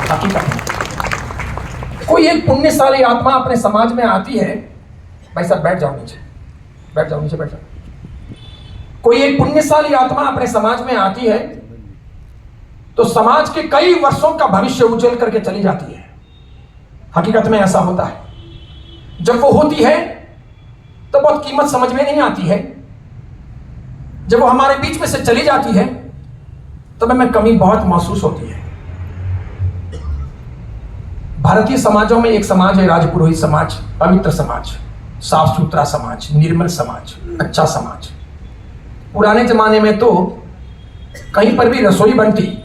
हकीकत में कोई एक पुण्यशाली आत्मा अपने समाज में आती है, भाई साहब बैठ जाओ नीचे, बैठ जाओ नीचे, बैठ जाओ। कोई एक पुण्यशाली आत्मा अपने समाज में आती है तो समाज के कई वर्षों का भविष्य उज्जवल करके चली जाती है। हकीकत में ऐसा होता है। जब वो होती है तो बहुत कीमत समझ में नहीं आती है। जब वो हमारे बीच में से चली जाती है तो हमें कमी बहुत महसूस होती है। भारतीय समाजों में एक समाज है राजपुरोहित समाज, पवित्र समाज, साफ सुथरा समाज, निर्मल समाज, अच्छा समाज। पुराने जमाने में तो कहीं पर भी रसोई बनती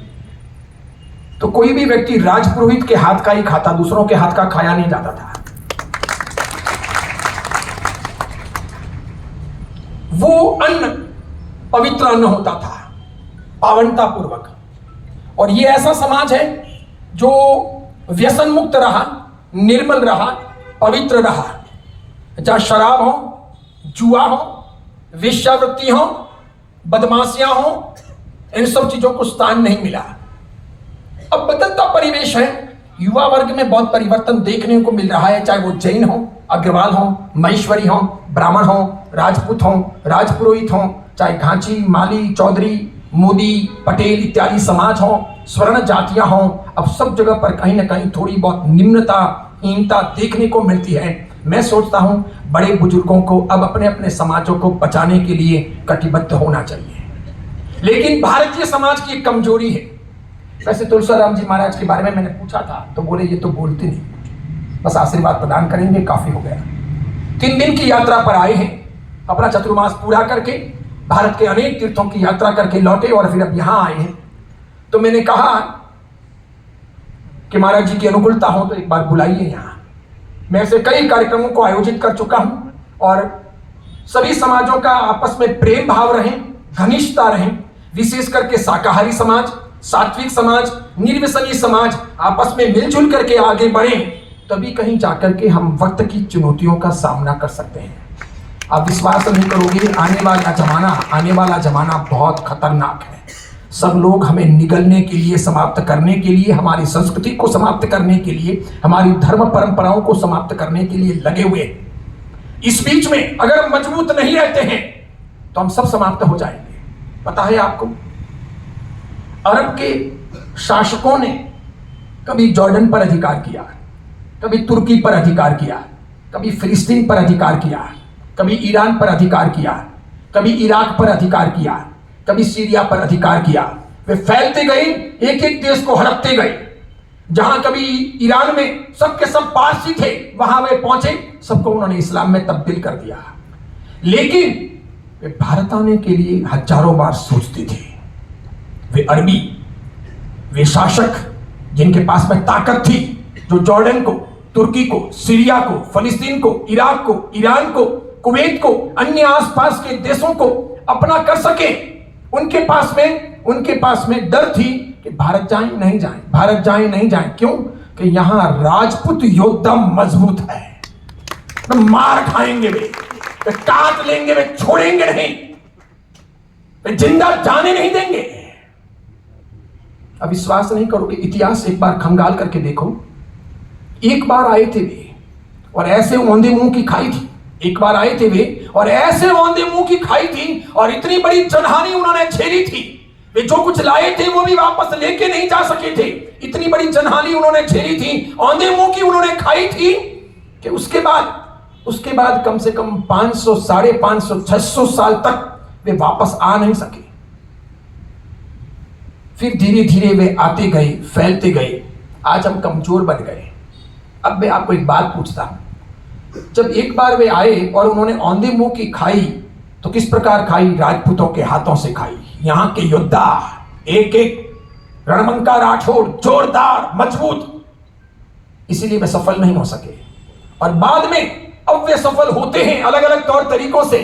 तो कोई भी व्यक्ति राजपुरोहित के हाथ का ही खाता, दूसरों के हाथ का खाया नहीं जाता था। वो अन्न पवित्र अन्न होता था, पावनता पूर्वक। और ये ऐसा समाज है जो व्यसन मुक्त रहा, निर्मल रहा, पवित्र रहा। जहां शराब हो, जुआ हो, वेश्यावृत्ति हो, बदमाशियां हो, इन सब चीजों को स्थान नहीं मिला। अब बदलता परिवेश है, युवा वर्ग में बहुत परिवर्तन देखने को मिल रहा है। चाहे वो जैन हो, अग्रवाल हो, महेश्वरी हो, ब्राह्मण हो, राजपूत हो, राजपुरोहित हो, चाहे घांची, माली, चौधरी, मोदी, पटेल इत्यादि समाज हो, स्वर्ण जातियां हो, अब सब जगह पर कहीं ना कहीं थोड़ी बहुत निम्नता, हीनता देखने को मिलती है। मैं सोचता हूं बड़े बुजुर्गों को अब अपने अपने समाजों को बचाने के लिए कटिबद्ध होना चाहिए। लेकिन भारतीय समाज की एक कमजोरी है। वैसे तुलसीराम जी महाराज के बारे में मैंने पूछा था तो बोले ये तो बोलते नहीं, बस आशीर्वाद प्रदान करेंगे, काफी हो गया। 3 दिन की यात्रा पर आए हैं, अपना चतुर्मास पूरा करके भारत के अनेक तीर्थों की यात्रा करके लौटे और फिर अब यहां आए हैं। तो मैंने कहा कि महाराज जी की अनुकूलता हो तो एक बार बुलाइए यहां। मैं ऐसे कई कार्यक्रमों को आयोजित कर चुका हूं और सभी समाजों का आपस में प्रेम भाव रहे, घनिष्ठता रहे, विशेष करके शाकाहारी समाज, सात्विक समाज, निर्व्यसनी समाज आपस में मिलजुल करके आगे बढ़े, तभी कहीं जाकर के हम वक्त की चुनौतियों का सामना कर सकते हैं। आप विश्वास नहीं करोगे, आने वाला जमाना बहुत खतरनाक है। सब लोग हमें निगलने के लिए, समाप्त करने के लिए, हमारी संस्कृति को समाप्त करने के लिए, हमारी धर्म परंपराओं को समाप्त करने के लिए लगे हुए। इस बीच में अगर हम मजबूत नहीं रहते हैं तो हम सब समाप्त हो जाएंगे। पता है आपको, अरब के शासकों ने कभी जॉर्डन पर अधिकार किया, कभी तुर्की पर अधिकार किया, कभी फिलिस्तीन पर अधिकार किया, कभी ईरान पर अधिकार किया, कभी इराक पर अधिकार किया, कभी सीरिया पर अधिकार किया। वे फैलते गए, एक एक देश को हड़पते गए। जहां कभी ईरान में सबके सब पारसी थे, वहां वे पहुंचे, सबको उन्होंने इस्लाम में तब्दील कर दिया। लेकिन वे भारत आने के लिए हजारों बार सोचते थे। वे अरबी, वे शासक जिनके पास में ताकत थी, जो जॉर्डन को, तुर्की को, सीरिया को, फिलिस्तीन को, इराक को, ईरान को, कुवैत को, अन्य आसपास के देशों को अपना कर सके, उनके पास में डर थी कि भारत जाएं नहीं जाएं, भारत जाएं नहीं जाएं। क्यों? कि यहां राजपूत योद्धा मजबूत है, तो मार खाएंगे, वे काट लेंगे, वे छोड़ेंगे नहीं, वे जिंदा जाने नहीं देंगे। अब विश्वास नहीं करोगे, इतिहास एक बार खंगाल करके देखो। एक बार आए थे वे और ऐसे औंधे मुंह की खाई थी, एक बार आए थे वे और ऐसे औंधे मुंह की खाई थी और इतनी बड़ी जनहानि उन्होंने झेली थी। वे जो कुछ लाए थे वो भी वापस लेके नहीं जा सके थे। इतनी बड़ी जनहानि उन्होंने झेली थी, औंधे मुंह की उन्होंने खाई थी कि उसके बाद कम से कम 500, 550, 600 साल तक वे वापस आ नहीं सके। फिर धीरे धीरे वे आते गए, फैलते गए। आज हम कमजोर बन गए। अब मैं आपको एक बात पूछता हूं, जब एक बार वे आए और उन्होंने औंधे मुंह की खाई तो किस प्रकार खाई? राजपूतों के हाथों से खाई। यहां के योद्धा एक एक रणमंका राठौड़, जोरदार, मजबूत, इसीलिए वे सफल नहीं हो सके। और बाद में अब वे सफल होते हैं अलग अलग तौर तरीकों से।